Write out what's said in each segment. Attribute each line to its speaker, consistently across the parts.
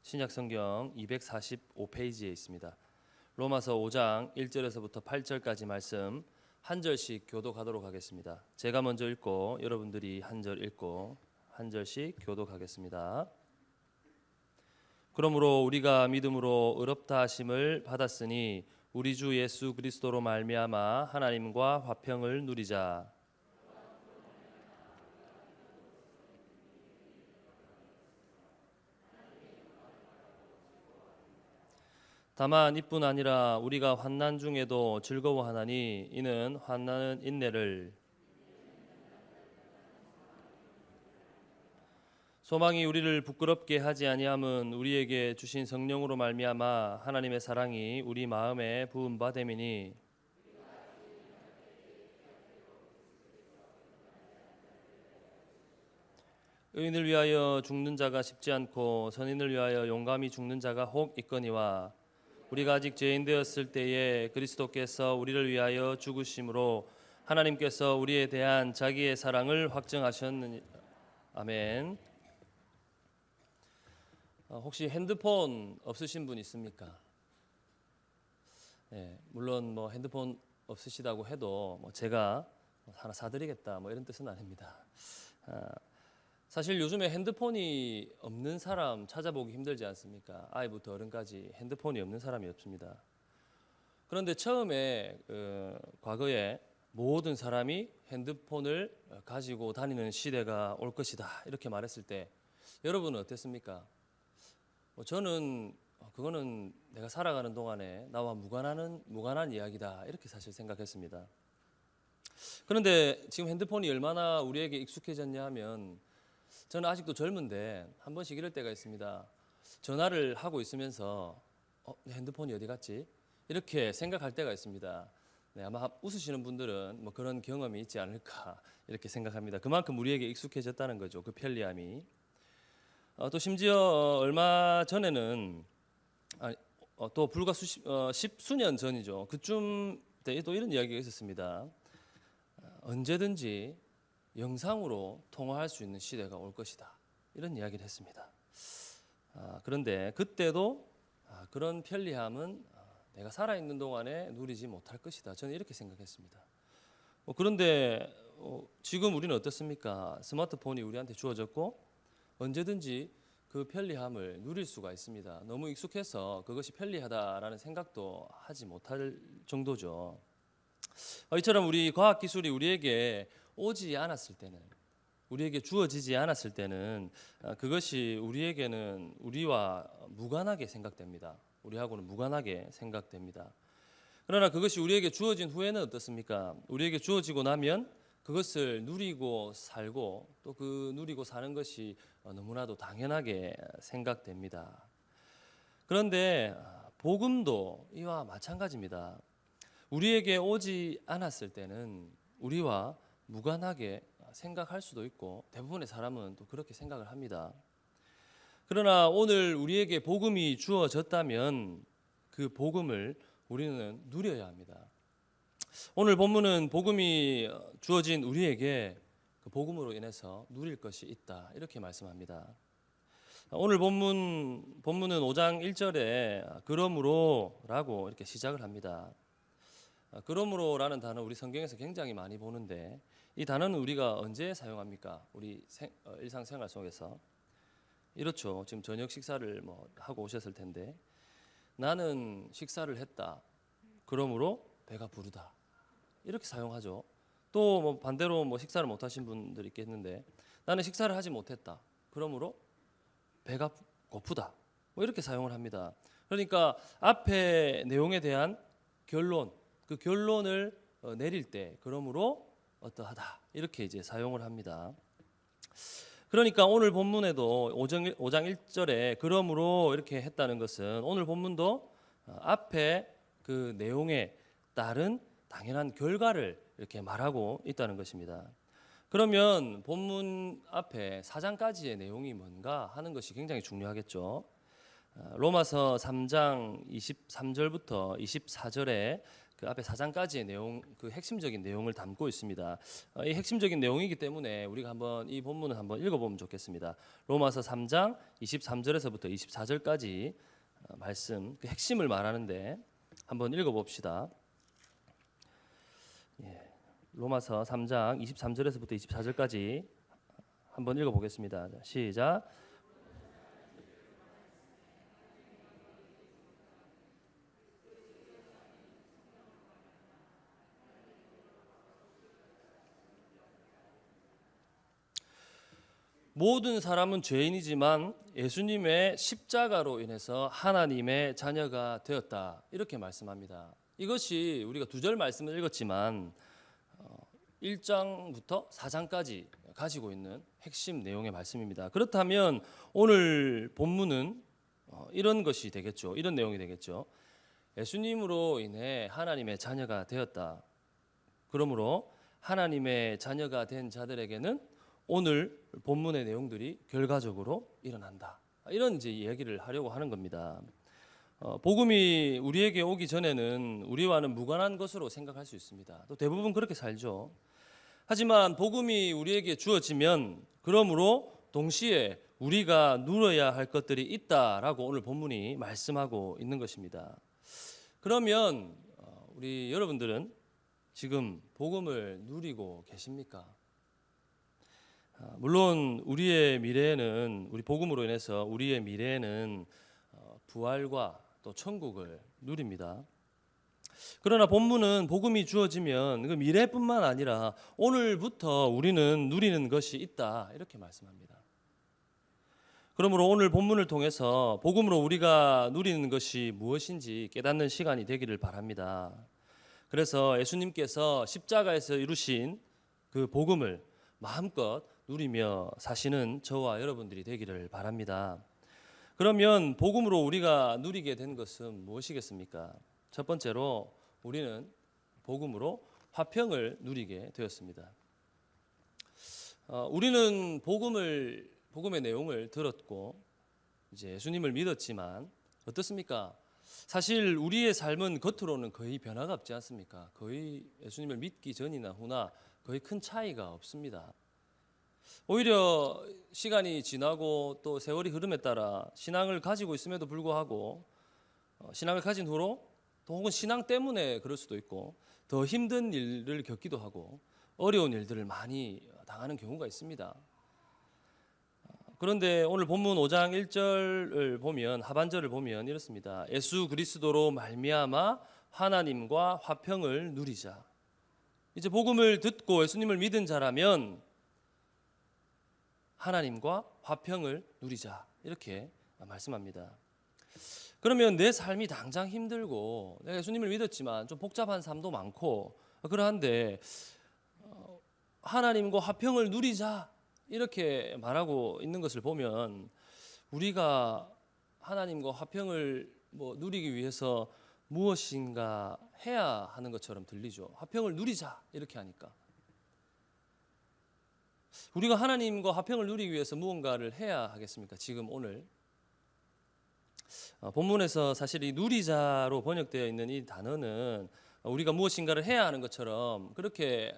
Speaker 1: 신약성경 245페이지에 있습니다. 로마서 5장 1절에서부터 8절까지 말씀 한 절씩 교독하도록 하겠습니다. 제가 먼저 읽고 여러분들이 한 절 읽고 한 절씩 교독하겠습니다. 그러므로 우리가 믿음으로 의롭다 하심을 받았으니 우리 주 예수 그리스도로 말미암아 하나님과 화평을 누리자. 다만 이뿐 아니라 우리가 환난 중에도 즐거워하나니 이는 환난은 인내를, 소망이 우리를 부끄럽게 하지 아니함은 우리에게 주신 성령으로 말미암아 하나님의 사랑이 우리 마음에 부은 바 됨이니, 의인을 위하여 죽는 자가 쉽지 않고 선인을 위하여 용감히 죽는 자가 혹 있거니와 우리가 아직 죄인 되었을 때에 그리스도께서 우리를 위하여 죽으심으로 하나님께서 우리에 대한 자기의 사랑을 확증하셨느니. 아멘. 혹시 핸드폰 없으신 분 있습니까? 네, 물론 뭐 핸드폰 없으시다고 해도 제가 하나 사드리겠다 이런 뜻은 아닙니다. 사실 요즘에 핸드폰이 없는 사람 찾아보기 힘들지 않습니까? 아이부터 어른까지 핸드폰이 없는 사람이 없습니다. 그런데 처음에 과거에 모든 사람이 핸드폰을 가지고 다니는 시대가 올 것이다 이렇게 말했을 때 여러분은 어땠습니까? 저는 그거는 내가 살아가는 동안에 나와 무관한 이야기다 이렇게 사실 생각했습니다. 그런데 지금 핸드폰이 얼마나 우리에게 익숙해졌냐 하면 저는 아직도 젊은데 한 번씩 이럴 때가 있습니다. 전화를 하고 있으면서 내 핸드폰이 어디 갔지? 이렇게 생각할 때가 있습니다. 네, 아마 웃으시는 분들은 그런 경험이 있지 않을까 이렇게 생각합니다. 그만큼 우리에게 익숙해졌다는 거죠. 그 편리함이. 또 심지어 얼마 전에는 또 불과 십수년 전이죠. 그쯤 때 또 이런 이야기가 있었습니다. 언제든지 영상으로 통화할 수 있는 시대가 올 것이다 이런 이야기를 했습니다. 그런데 그때도 그런 편리함은 내가 살아있는 동안에 누리지 못할 것이다 저는 이렇게 생각했습니다. 그런데 지금 우리는 어떻습니까? 스마트폰이 우리한테 주어졌고 언제든지 그 편리함을 누릴 수가 있습니다. 너무 익숙해서 그것이 편리하다라는 생각도 하지 못할 정도죠. 이처럼 우리 과학기술이 우리에게 오지 않았을 때는, 우리에게 주어지지 않았을 때는 그것이 우리에게는 우리와 무관하게 생각됩니다. 우리하고는 무관하게 생각됩니다. 그러나 그것이 우리에게 주어진 후에는 어떻습니까? 우리에게 주어지고 나면 그것을 누리고 살고 또 그 누리고 사는 것이 너무나도 당연하게 생각됩니다. 그런데 복음도 이와 마찬가지입니다. 우리에게 오지 않았을 때는 우리와 무관하게 생각할 수도 있고 대부분의 사람은 또 그렇게 생각을 합니다. 그러나 오늘 우리에게 복음이 주어졌다면 그 복음을 우리는 누려야 합니다. 오늘 본문은 복음이 주어진 우리에게 그 복음으로 인해서 누릴 것이 있다 이렇게 말씀합니다. 오늘 본문은 5장 1절에 그러므로라고 이렇게 시작을 합니다. 그러므로라는 단어 우리 성경에서 굉장히 많이 보는데 이 단어는 우리가 언제 사용합니까? 우리 일상생활 속에서. 이렇죠. 지금 저녁 식사를 하고 오셨을 텐데 나는 식사를 했다. 그러므로 배가 부르다. 이렇게 사용하죠. 또 반대로 식사를 못 하신 분들이 있겠는데 나는 식사를 하지 못했다. 그러므로 배가 고프다. 이렇게 사용을 합니다. 그러니까 앞에 내용에 대한 결론, 그 결론을 내릴 때 그러므로 어떠하다 이렇게 이제 사용을 합니다. 그러니까 오늘 본문에도 5장 1절에 그러므로 이렇게 했다는 것은 오늘 본문도 앞에 그 내용에 따른 당연한 결과를 이렇게 말하고 있다는 것입니다. 그러면 본문 앞에 4장까지의 내용이 뭔가 하는 것이 굉장히 중요하겠죠. 로마서 3장 23절부터 24절에 그 앞에 4장까지의 내용, 그 핵심적인 내용을 담고 있습니다. 이 핵심적인 내용이기 때문에 우리가 한번 이 본문을 한번 읽어보면 좋겠습니다. 로마서 3장 23절에서부터 24절까지 말씀, 그 핵심을 말하는데 한번 읽어봅시다. 로마서 3장 23절에서부터 24절까지 한번 읽어보겠습니다. 시작. 모든 사람은 죄인이지만 예수님의 십자가로 인해서 하나님의 자녀가 되었다. 이렇게 말씀합니다. 이것이 우리가 두 절 말씀을 읽었지만 1장부터 4장까지 가지고 있는 핵심 내용의 말씀입니다. 그렇다면 오늘 본문은 이런 것이 되겠죠. 이런 내용이 되겠죠. 예수님으로 인해 하나님의 자녀가 되었다. 그러므로 하나님의 자녀가 된 자들에게는 오늘 본문의 내용들이 결과적으로 일어난다. 이런 이제 이야기를 하려고 하는 겁니다. 복음이 우리에게 오기 전에는 우리와는 무관한 것으로 생각할 수 있습니다. 또 대부분 그렇게 살죠. 하지만 복음이 우리에게 주어지면 그러므로 동시에 우리가 누려야 할 것들이 있다라고 오늘 본문이 말씀하고 있는 것입니다. 그러면 우리 여러분들은 지금 복음을 누리고 계십니까? 물론 우리의 미래에는, 우리 복음으로 인해서 우리의 미래에는 부활과 또 천국을 누립니다. 그러나 본문은 복음이 주어지면 그 미래뿐만 아니라 오늘부터 우리는 누리는 것이 있다, 이렇게 말씀합니다. 그러므로 오늘 본문을 통해서 복음으로 우리가 누리는 것이 무엇인지 깨닫는 시간이 되기를 바랍니다. 그래서 예수님께서 십자가에서 이루신 그 복음을 마음껏 누리며 사시는 저와 여러분들이 되기를 바랍니다. 그러면 복음으로 우리가 누리게 된 것은 무엇이겠습니까? 첫 번째로 우리는 복음으로 화평을 누리게 되었습니다. 우리는 복음의 내용을 들었고 이제 예수님을 믿었지만 어떻습니까? 사실 우리의 삶은 겉으로는 거의 변화가 없지 않습니까? 거의 예수님을 믿기 전이나 후나 거의 큰 차이가 없습니다. 오히려 시간이 지나고 또 세월이 흐름에 따라 신앙을 가지고 있음에도 불구하고 신앙을 가진 후로 또 혹은 신앙 때문에 그럴 수도 있고 더 힘든 일을 겪기도 하고 어려운 일들을 많이 당하는 경우가 있습니다. 그런데 오늘 본문 5장 1절을 보면, 하반절을 보면 이렇습니다. 예수 그리스도로 말미암아 하나님과 화평을 누리자. 이제 복음을 듣고 예수님을 믿은 자라면 하나님과 화평을 누리자, 이렇게 말씀합니다. 그러면 내 삶이 당장 힘들고 내가 예수님을 믿었지만 좀 복잡한 삶도 많고 그러한데 하나님과 화평을 누리자, 이렇게 말하고 있는 것을 보면 우리가 하나님과 화평을 누리기 위해서 무엇인가 해야 하는 것처럼 들리죠. 화평을 누리자, 이렇게 하니까 우리가 하나님과 화평을 누리기 위해서 무언가를 해야 하겠습니까? 지금 오늘 본문에서 사실 이 누리자로 번역되어 있는 이 단어는 우리가 무엇인가를 해야 하는 것처럼 그렇게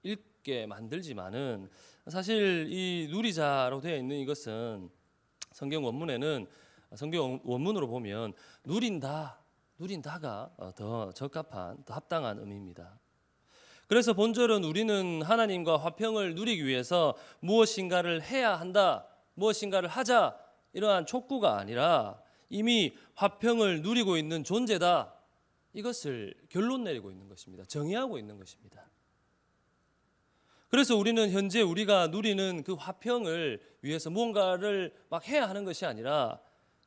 Speaker 1: 읽게 만들지만은 사실 이 누리자로 되어 있는 이것은 성경 원문으로 보면 누린다가 더 적합한, 더 합당한 의미입니다. 그래서 본절은 우리는 하나님과 화평을 누리기 위해서 무엇인가를 해야 한다, 무엇인가를 하자, 이러한 촉구가 아니라 이미 화평을 누리고 있는 존재다, 이것을 결론 내리고 있는 것입니다. 정의하고 있는 것입니다. 그래서 우리는 현재 우리가 누리는 그 화평을 위해서 무언가를 막 해야 하는 것이 아니라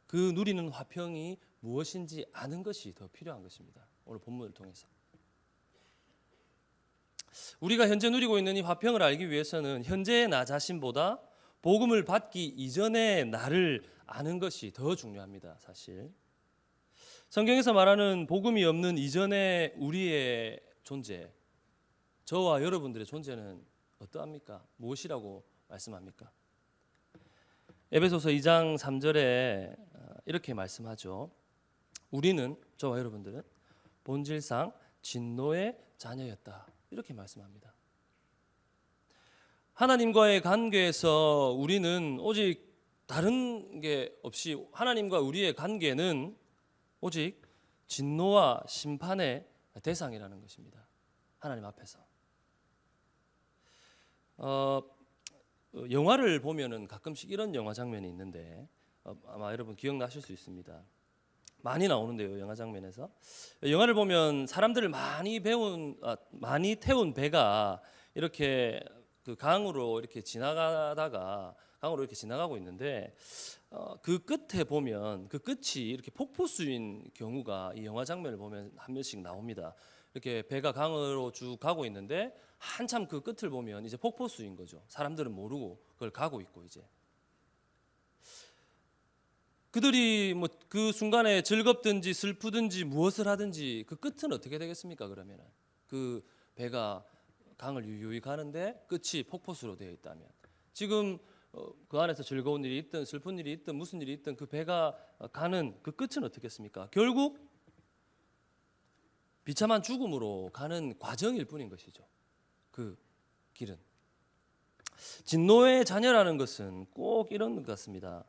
Speaker 1: 그 누리는 화평이 무엇인지 아는 것이 더 필요한 것입니다. 오늘 본문을 통해서 우리가 현재 누리고 있는 이 화평을 알기 위해서는 현재의 나 자신보다 복음을 받기 이전의 나를 아는 것이 더 중요합니다. 사실 성경에서 말하는 복음이 없는 이전의 우리의 존재, 저와 여러분들의 존재는 어떠합니까? 무엇이라고 말씀합니까? 에베소서 2장 3절에 이렇게 말씀하죠. 우리는, 저와 여러분들은 본질상 진노의 자녀였다, 이렇게 말씀합니다. 하나님과의 관계에서 우리는 오직 다른 게 없이, 하나님과 우리의 관계는 오직 진노와 심판의 대상이라는 것입니다. 하나님 앞에서. 영화를 보면은 가끔씩 이런 영화 장면이 있는데 아마 여러분 기억나실 수 있습니다. 많이 나오는데요, 영화 장면에서. 영화를 보면 사람들을 많이 태운 배가 이렇게 그 강으로 이렇게 지나가고 있는데 그 끝에 보면 그 끝이 이렇게 폭포수인 경우가 이 영화 장면을 보면 한 번씩 나옵니다. 이렇게 배가 강으로 쭉 가고 있는데 한참 그 끝을 보면 이제 폭포수인 거죠. 사람들은 모르고 그걸 가고 있고, 이제 그들이 뭐 그 순간에 즐겁든지 슬프든지 무엇을 하든지 그 끝은 어떻게 되겠습니까? 그러면은 그 배가 강을 유유히 가는데 끝이 폭포수로 되어 있다면, 지금 그 안에서 즐거운 일이 있든 슬픈 일이 있든 무슨 일이 있든 그 배가 가는 그 끝은 어떻겠습니까? 결국 비참한 죽음으로 가는 과정일 뿐인 것이죠. 그 길은. 진노의 자녀라는 것은 꼭 이런 것 같습니다.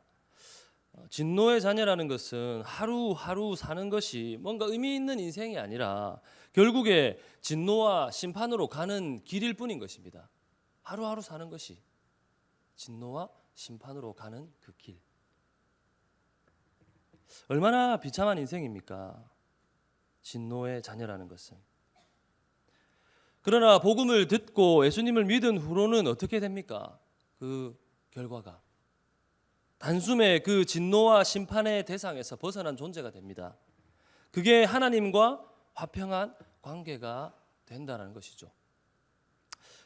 Speaker 1: 진노의 자녀라는 것은 하루하루 사는 것이 뭔가 의미 있는 인생이 아니라 결국에 진노와 심판으로 가는 길일 뿐인 것입니다. 하루하루 사는 것이 진노와 심판으로 가는 그 길. 얼마나 비참한 인생입니까? 진노의 자녀라는 것은. 그러나 복음을 듣고 예수님을 믿은 후로는 어떻게 됩니까? 그 결과가 단숨에 그 진노와 심판의 대상에서 벗어난 존재가 됩니다. 그게 하나님과 화평한 관계가 된다는 것이죠.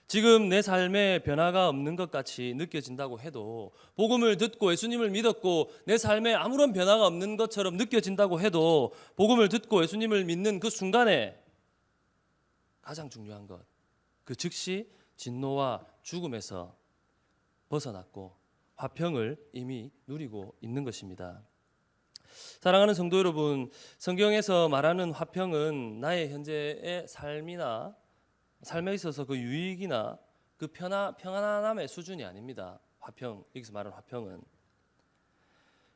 Speaker 1: 지금 내 삶에 변화가 없는 것 같이 느껴진다고 해도, 복음을 듣고 예수님을 믿었고 내 삶에 아무런 변화가 없는 것처럼 느껴진다고 해도, 복음을 듣고 예수님을 믿는 그 순간에 가장 중요한 것, 그 즉시 진노와 죽음에서 벗어났고 화평을 이미 누리고 있는 것입니다. 사랑하는 성도 여러분, 성경에서 말하는 화평은 나의 현재의 삶에 있어서 그 유익이나 그 평안함의 수준이 아닙니다. 화평, 여기서 말하는 화평은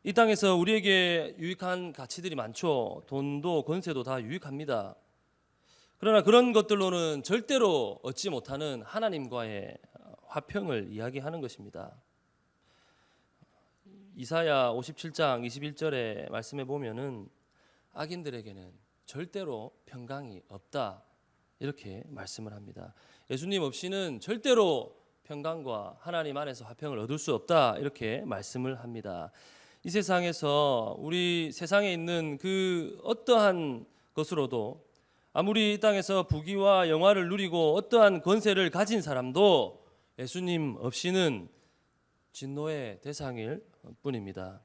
Speaker 1: 이 땅에서 우리에게 유익한 가치들이 많죠. 돈도 권세도 다 유익합니다. 그러나 그런 것들로는 절대로 얻지 못하는 하나님과의 화평을 이야기하는 것입니다. 이사야 57장 21절의 말씀에 보면은 악인들에게는 절대로 평강이 없다, 이렇게 말씀을 합니다. 예수님 없이는 절대로 평강과 하나님 안에서 화평을 얻을 수 없다, 이렇게 말씀을 합니다. 이 세상에서, 우리 세상에 있는 그 어떠한 것으로도, 아무리 이 땅에서 부귀와 영화를 누리고 어떠한 권세를 가진 사람도 예수님 없이는 진노의 대상일 뿐입니다.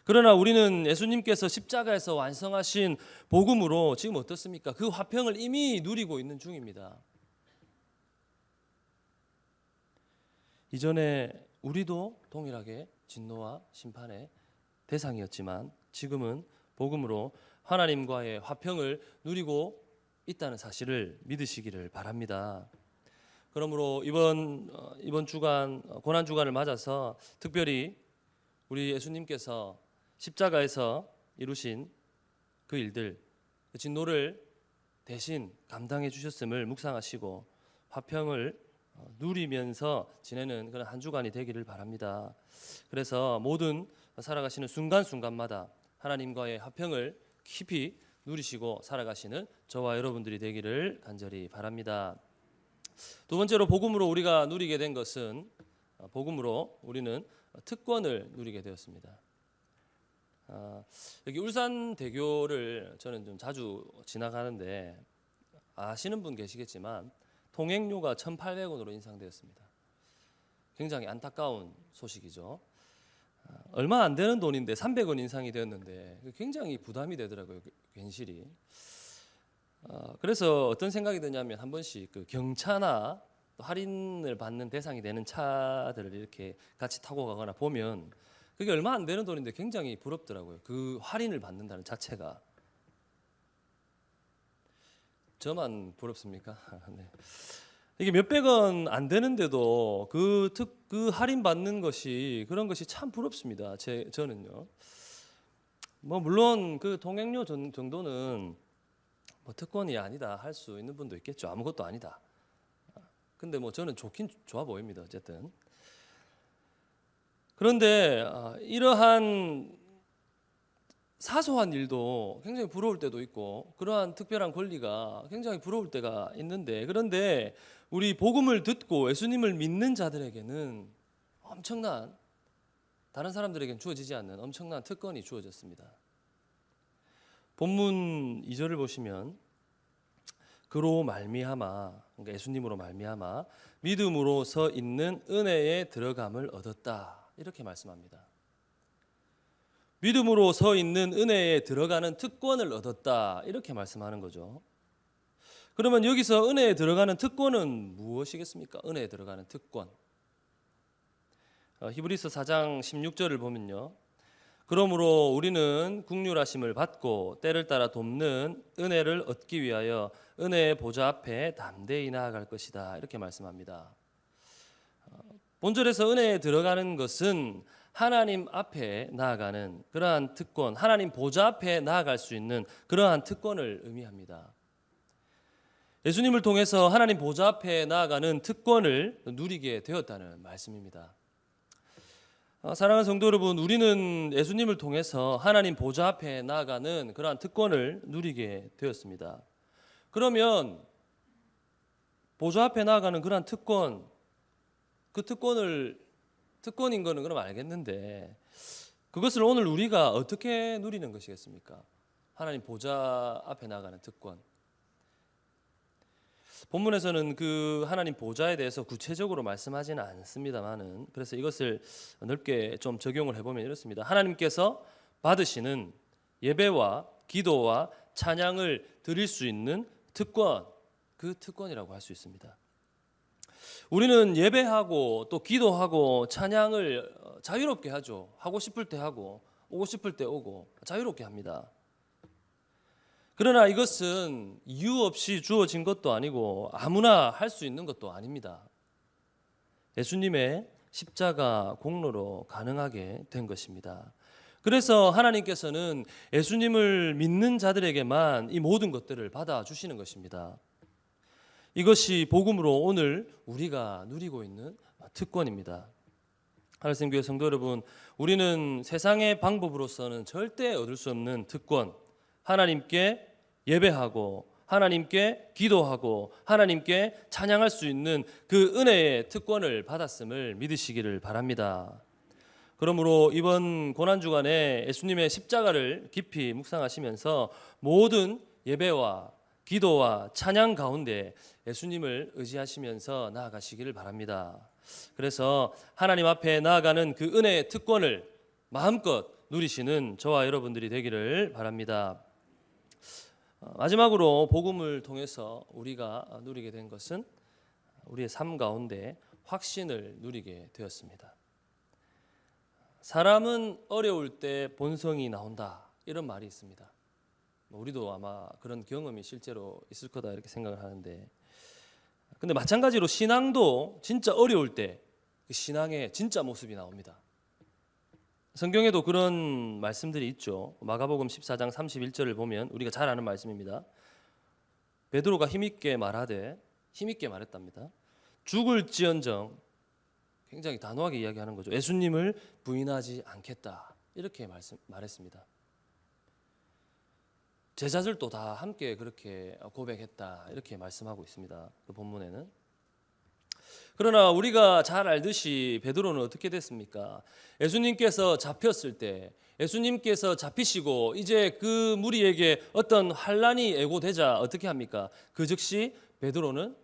Speaker 1: 그러나 우리는 예수님께서 십자가에서 완성하신 복음으로 지금 어떻습니까? 그 화평을 이미 누리고 있는 중입니다. 이전에 우리도 동일하게 진노와 심판의 대상이었지만 지금은 복음으로 하나님과의 화평을 누리고 있다는 사실을 믿으시기를 바랍니다. 그러므로 이번 주간 고난 주간을 맞아서 특별히 우리 예수님께서 십자가에서 이루신 그 일들, 그 진노를 대신 감당해 주셨음을 묵상하시고 화평을 누리면서 지내는 그런 한 주간이 되기를 바랍니다. 그래서 모든 살아가시는 순간순간마다 하나님과의 화평을 깊이 누리시고 살아가시는 저와 여러분들이 되기를 간절히 바랍니다. 두 번째로 복음으로 우리가 누리게 된 것은, 복음으로 우리는 특권을 누리게 되었습니다. 여기 울산대교를 저는 좀 자주 지나가는데 아시는 분 계시겠지만 통행료가 1,800원으로 인상되었습니다. 굉장히 안타까운 소식이죠. 얼마 안 되는 돈인데 300원 인상이 되었는데 굉장히 부담이 되더라고요, 괜시리. 그래서 어떤 생각이 드냐면, 한 번씩 그 경차나 할인을 받는 대상이 되는 차들을 이렇게 같이 타고 가거나 보면 그게 얼마 안 되는 돈인데 굉장히 부럽더라고요. 그 할인을 받는다는 자체가. 저만 부럽습니까? 네. 이게 몇백 원 안 되는데도 그 할인 받는 것이 그런 것이 참 부럽습니다. 저는요. 뭐 물론 그 통행료 정도는 뭐 특권이 아니다 할 수 있는 분도 있겠죠. 아무것도 아니다. 근데 뭐 저는 좋긴 좋아 보입니다. 어쨌든. 그런데 이러한 사소한 일도 굉장히 부러울 때도 있고 그러한 특별한 권리가 굉장히 부러울 때가 있는데, 그런데 우리 복음을 듣고 예수님을 믿는 자들에게는 엄청난, 다른 사람들에게는 주어지지 않는 엄청난 특권이 주어졌습니다. 본문 2절을 보시면 그로 말미암아, 그러니까 예수님으로 말미암아 믿음으로 서 있는 은혜에 들어감을 얻었다, 이렇게 말씀합니다. 믿음으로 서 있는 은혜에 들어가는 특권을 얻었다, 이렇게 말씀하는 거죠. 그러면 여기서 은혜에 들어가는 특권은 무엇이겠습니까? 은혜에 들어가는 특권. 히브리서 4장 16절을 보면요, 그러므로 우리는 긍휼하심을 받고 때를 따라 돕는 은혜를 얻기 위하여 은혜의 보좌 앞에 담대히 나아갈 것이다, 이렇게 말씀합니다. 본절에서 은혜에 들어가는 것은 하나님 앞에 나아가는 그러한 특권, 하나님 보좌 앞에 나아갈 수 있는 그러한 특권을 의미합니다. 예수님을 통해서 하나님 보좌 앞에 나아가는 특권을 누리게 되었다는 말씀입니다. 사랑하는 성도 여러분, 우리는 예수님을 통해서 하나님 보좌 앞에 나아가는 그러한 특권을 누리게 되었습니다. 그러면 보좌 앞에 나아가는 그러한 특권, 그 특권인 거는 그럼 알겠는데, 그것을 오늘 우리가 어떻게 누리는 것이겠습니까? 하나님 보좌 앞에 나아가는 특권. 본문에서는 그 하나님 보좌에 대해서 구체적으로 말씀하지는 않습니다만은, 그래서 이것을 넓게 좀 적용을 해보면 이렇습니다. 하나님께서 받으시는 예배와 기도와 찬양을 드릴 수 있는 특권, 그 특권이라고 할 수 있습니다. 우리는 예배하고 또 기도하고 찬양을 자유롭게 하죠. 하고 싶을 때 하고 오고 싶을 때 오고 자유롭게 합니다. 그러나 이것은 이유 없이 주어진 것도 아니고 아무나 할 수 있는 것도 아닙니다. 예수님의 십자가 공로로 가능하게 된 것입니다. 그래서 하나님께서는 예수님을 믿는 자들에게만 이 모든 것들을 받아주시는 것입니다. 이것이 복음으로 오늘 우리가 누리고 있는 특권입니다. 하늘샘교회 성도 여러분, 우리는 세상의 방법으로서는 절대 얻을 수 없는 특권, 하나님께 예배하고 하나님께 기도하고 하나님께 찬양할 수 있는 그 은혜의 특권을 받았음을 믿으시기를 바랍니다. 그러므로 이번 고난주간에 예수님의 십자가를 깊이 묵상하시면서 모든 예배와 기도와 찬양 가운데 예수님을 의지하시면서 나아가시기를 바랍니다. 그래서 하나님 앞에 나아가는 그 은혜의 특권을 마음껏 누리시는 저와 여러분들이 되기를 바랍니다. 마지막으로 복음을 통해서 우리가 누리게 된 것은 우리의 삶 가운데 확신을 누리게 되었습니다. 사람은 어려울 때 본성이 나온다, 이런 말이 있습니다. 우리도 아마 그런 경험이 실제로 있을 거다 이렇게 생각을 하는데, 근데 마찬가지로 신앙도 진짜 어려울 때 그 신앙의 진짜 모습이 나옵니다. 성경에도 그런 말씀들이 있죠. 마가복음 14장 31절을 보면 우리가 잘 아는 말씀입니다. 베드로가 힘있게 말했답니다. 죽을지언정, 굉장히 단호하게 이야기하는 거죠. 예수님을 부인하지 않겠다, 이렇게 말했습니다. 제자들도 다 함께 그렇게 고백했다, 이렇게 말씀하고 있습니다. 그 본문에는. 그러나 우리가 잘 알듯이 베드로는 어떻게 됐습니까? 예수님께서 잡혔을 때, 예수님께서 잡히시고 이제 그 무리에게 어떤 환란이 애고되자 어떻게 합니까? 그 즉시 베드로는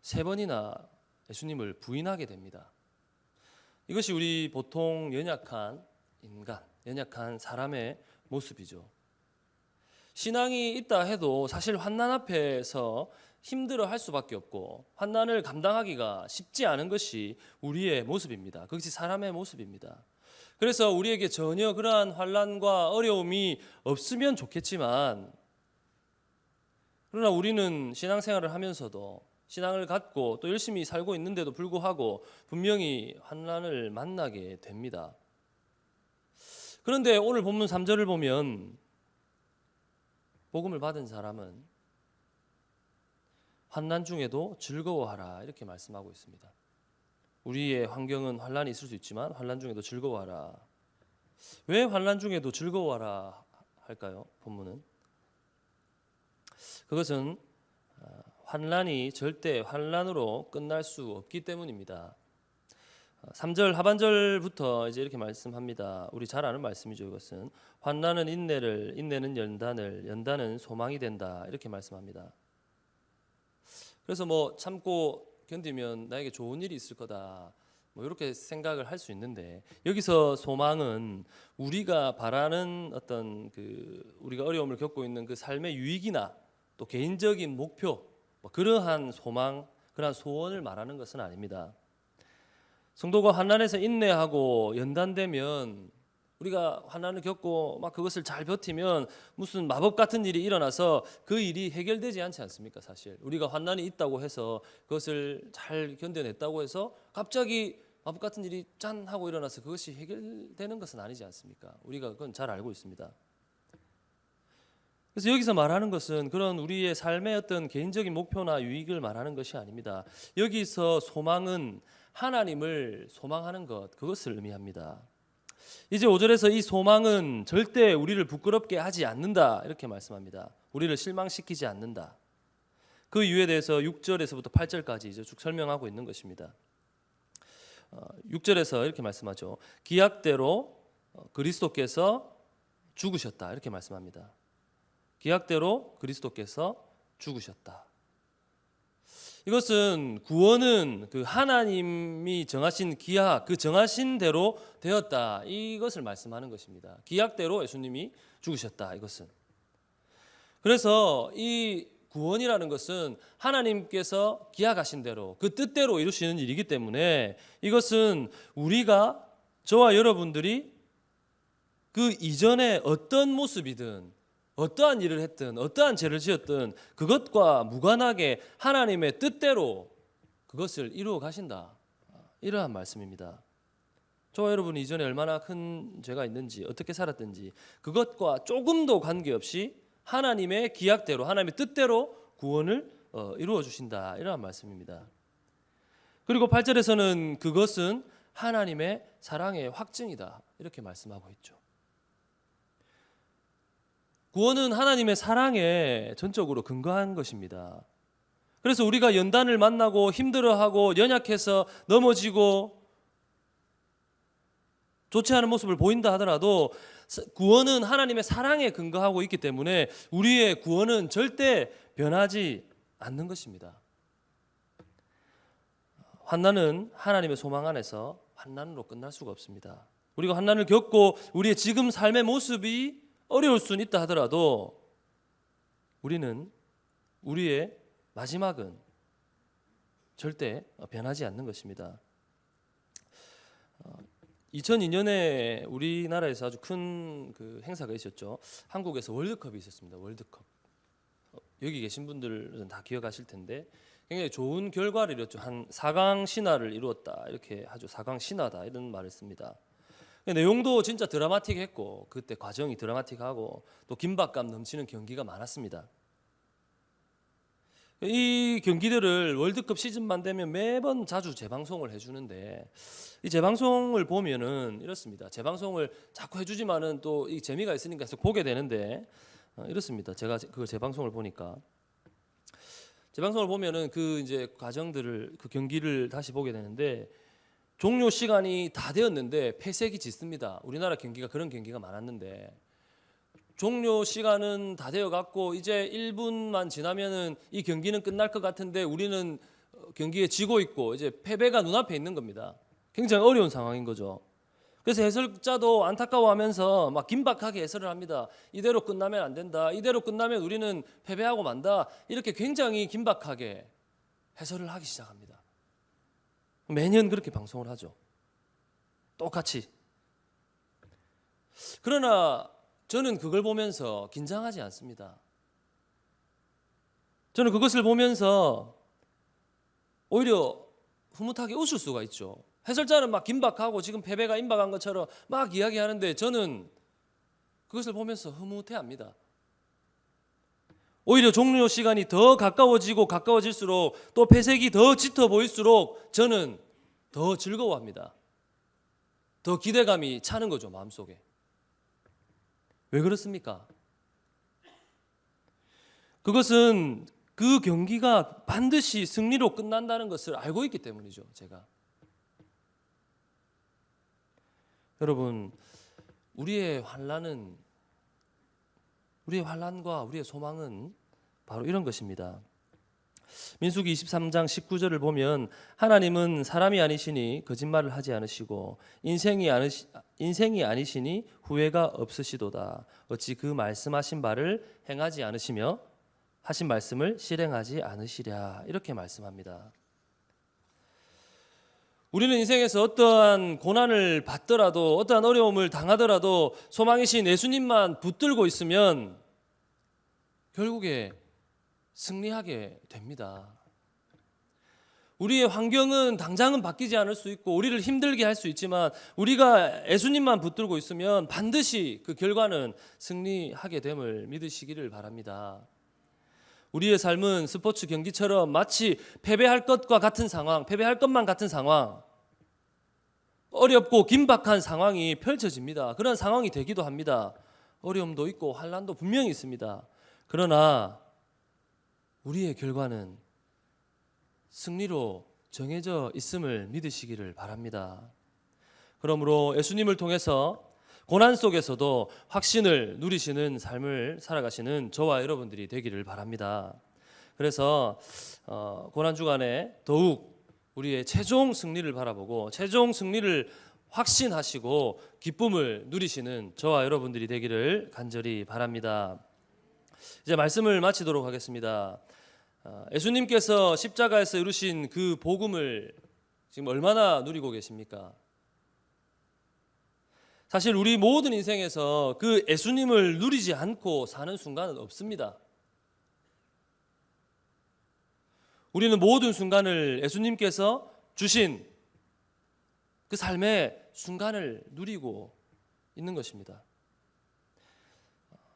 Speaker 1: 3번이나 예수님을 부인하게 됩니다. 이것이 우리 보통 연약한 인간, 연약한 사람의 모습이죠. 신앙이 있다 해도 사실 환난 앞에서 힘들어할 수밖에 없고 환난을 감당하기가 쉽지 않은 것이 우리의 모습입니다. 그것이 사람의 모습입니다. 그래서 우리에게 전혀 그러한 환난과 어려움이 없으면 좋겠지만, 그러나 우리는 신앙생활을 하면서도 신앙을 갖고 또 열심히 살고 있는데도 불구하고 분명히 환난을 만나게 됩니다. 그런데 오늘 본문 3절을 보면 복음을 받은 사람은 환난 중에도 즐거워하라 이렇게 말씀하고 있습니다. 우리의 환경은 환난이 있을 수 있지만 환난 중에도 즐거워하라. 왜 환난 중에도 즐거워하라 할까요? 본문은 그것은 환난이 절대 환난으로 끝날 수 없기 때문입니다. 3절 하반절부터 이제 이렇게 말씀합니다. 우리 잘 아는 말씀이죠. 이것은 환난은 인내를, 인내는 연단을, 연단은 소망이 된다 이렇게 말씀합니다. 그래서 뭐 참고 견디면 나에게 좋은 일이 있을 거다 뭐 이렇게 생각을 할 수 있는데, 여기서 소망은 우리가 바라는 어떤 우리가 어려움을 겪고 있는 그 삶의 유익이나 또 개인적인 목표 뭐 그러한 소망, 그러한 소원을 말하는 것은 아닙니다. 성도가 환난에서 인내하고 연단되면, 우리가 환난을 겪고 막 그것을 잘 버티면 무슨 마법 같은 일이 일어나서 그 일이 해결되지 않지 않습니까? 사실 우리가 환난이 있다고 해서 그것을 잘 견뎌냈다고 해서 갑자기 마법 같은 일이 짠 하고 일어나서 그것이 해결되는 것은 아니지 않습니까? 우리가 그건 잘 알고 있습니다. 그래서 여기서 말하는 것은 그런 우리의 삶의 어떤 개인적인 목표나 유익을 말하는 것이 아닙니다. 여기서 소망은 하나님을 소망하는 것, 그것을 의미합니다. 이제 5절에서 이 소망은 절대 우리를 부끄럽게 하지 않는다 이렇게 말씀합니다. 우리를 실망시키지 않는다. 그 이유에 대해서 6절에서부터 8절까지 이제 쭉 설명하고 있는 것입니다. 6절에서 이렇게 말씀하죠. 기약대로 그리스도께서 죽으셨다 이렇게 말씀합니다. 기약대로 그리스도께서 죽으셨다. 이것은 구원은 그 하나님이 정하신 기약, 그 정하신 대로 되었다 이것을 말씀하는 것입니다. 기약대로 예수님이 죽으셨다 이것은. 그래서 이 구원이라는 것은 하나님께서 기약하신 대로 그 뜻대로 이루시는 일이기 때문에 이것은 우리가, 저와 여러분들이 그 이전에 어떤 모습이든 어떠한 일을 했든 어떠한 죄를 지었든 그것과 무관하게 하나님의 뜻대로 그것을 이루어 가신다, 이러한 말씀입니다. 저와 여러분이 이전에 얼마나 큰 죄가 있는지 어떻게 살았든지 그것과 조금도 관계없이 하나님의 기약대로 하나님의 뜻대로 구원을 이루어 주신다, 이러한 말씀입니다. 그리고 8절에서는 그것은 하나님의 사랑의 확증이다 이렇게 말씀하고 있죠. 구원은 하나님의 사랑에 전적으로 근거한 것입니다. 그래서 우리가 연단을 만나고 힘들어하고 연약해서 넘어지고 좋지 않은 모습을 보인다 하더라도 구원은 하나님의 사랑에 근거하고 있기 때문에 우리의 구원은 절대 변하지 않는 것입니다. 환난은 하나님의 소망 안에서 환난으로 끝날 수가 없습니다. 우리가 환난을 겪고 우리의 지금 삶의 모습이 어려울 수는 있다 하더라도 우리의 마지막은 절대 변하지 않는 것입니다. 2002년에 우리나라에서 아주 큰 행사가 있었죠. 한국에서 월드컵이 있었습니다. 월드컵. 여기 계신 분들은 다 기억하실 텐데 굉장히 좋은 결과를 이뤘죠. 한 4강 신화를 이루었다 이렇게 하죠. 4강 신화다 이런 말을 씁니다. 내용도 진짜 드라마틱했고 그때 과정이 드라마틱하고 또 긴박감 넘치는 경기가 많았습니다. 이 경기들을 월드컵 시즌만 되면 매번 자주 재방송을 해주는데 이 재방송을 보면은 이렇습니다. 재방송을 자꾸 해주지만은 또 이 재미가 있으니까 계속 보게 되는데 이렇습니다. 제가 그 재방송을 보니까 재방송을 보면은 그 이제 과정들을 그 경기를 다시 보게 되는데 종료 시간이 다 되었는데 패색이 짙습니다. 우리나라 경기가 그런 경기가 많았는데 종료 시간은 다 되어 갖고 이제 1분만 지나면은 이 경기는 끝날 것 같은데 우리는 경기에 지고 있고 이제 패배가 눈앞에 있는 겁니다. 굉장히 어려운 상황인 거죠. 그래서 해설자도 안타까워하면서 막 긴박하게 해설을 합니다. 이대로 끝나면 안 된다. 이대로 끝나면 우리는 패배하고 만다. 이렇게 굉장히 긴박하게 해설을 하기 시작합니다. 매년 그렇게 방송을 하죠. 똑같이. 그러나 저는 그걸 보면서 긴장하지 않습니다. 저는 그것을 보면서 오히려 흐뭇하게 웃을 수가 있죠. 해설자는 막 긴박하고 지금 패배가 임박한 것처럼 막 이야기하는데 저는 그것을 보면서 흐뭇해합니다. 오히려 종료 시간이 더 가까워지고 가까워질수록 또 패색이 더 짙어 보일수록 저는 더 즐거워합니다. 더 기대감이 차는 거죠, 마음속에. 왜 그렇습니까? 그것은 그 경기가 반드시 승리로 끝난다는 것을 알고 있기 때문이죠, 제가. 여러분, 우리의 환난과 우리의 소망은 바로 이런 것입니다. 민수기 23장 19절을 보면 하나님은 사람이 아니시니 거짓말을 하지 않으시고 인생이 아니시니 후회가 없으시도다. 어찌 그 말씀하신 바를 행하지 않으시며 하신 말씀을 실행하지 않으시랴. 이렇게 말씀합니다. 우리는 인생에서 어떠한 고난을 받더라도 어떠한 어려움을 당하더라도 소망이신 예수님만 붙들고 있으면 결국에 승리하게 됩니다. 우리의 환경은 당장은 바뀌지 않을 수 있고 우리를 힘들게 할 수 있지만 우리가 예수님만 붙들고 있으면 반드시 그 결과는 승리하게 됨을 믿으시기를 바랍니다. 우리의 삶은 스포츠 경기처럼 마치 패배할 것만 같은 상황, 어렵고 긴박한 상황이 펼쳐집니다. 그런 상황이 되기도 합니다. 어려움도 있고 환난도 분명히 있습니다. 그러나 우리의 결과는 승리로 정해져 있음을 믿으시기를 바랍니다. 그러므로 예수님을 통해서 고난 속에서도 확신을 누리시는 삶을 살아가시는 저와 여러분들이 되기를 바랍니다. 그래서 고난 주간에 더욱 우리의 최종 승리를 바라보고 최종 승리를 확신하시고 기쁨을 누리시는 저와 여러분들이 되기를 간절히 바랍니다. 이제 말씀을 마치도록 하겠습니다. 예수님께서 십자가에서 이루신 그 복음을 지금 얼마나 누리고 계십니까? 사실 우리 모든 인생에서 그 예수님을 누리지 않고 사는 순간은 없습니다. 우리는 모든 순간을 예수님께서 주신 그 삶의 순간을 누리고 있는 것입니다.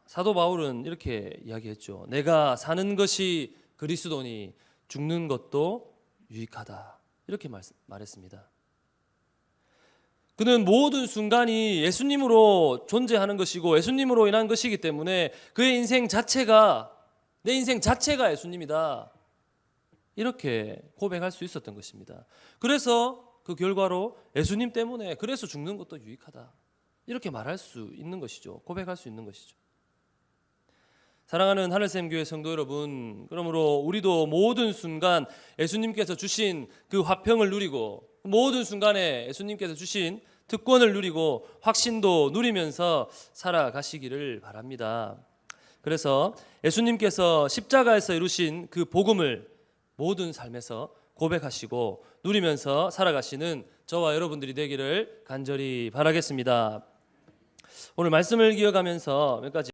Speaker 1: 사도 바울은 이렇게 이야기했죠. 내가 사는 것이 그리스도니 죽는 것도 유익하다. 이렇게 말했습니다. 그는 모든 순간이 예수님으로 존재하는 것이고 예수님으로 인한 것이기 때문에 그의 인생 자체가 내 인생 자체가 예수님이다. 이렇게 고백할 수 있었던 것입니다. 그래서 그 결과로 예수님 때문에 그래서 죽는 것도 유익하다. 이렇게 말할 수 있는 것이죠. 고백할 수 있는 것이죠. 사랑하는 하늘샘교회 성도 여러분, 그러므로 우리도 모든 순간 예수님께서 주신 그 화평을 누리고 모든 순간에 예수님께서 주신 특권을 누리고 확신도 누리면서 살아가시기를 바랍니다. 그래서 예수님께서 십자가에서 이루신 그 복음을 모든 삶에서 고백하시고 누리면서 살아가시는 저와 여러분들이 되기를 간절히 바라겠습니다. 오늘 말씀을 기억하면서 몇 가지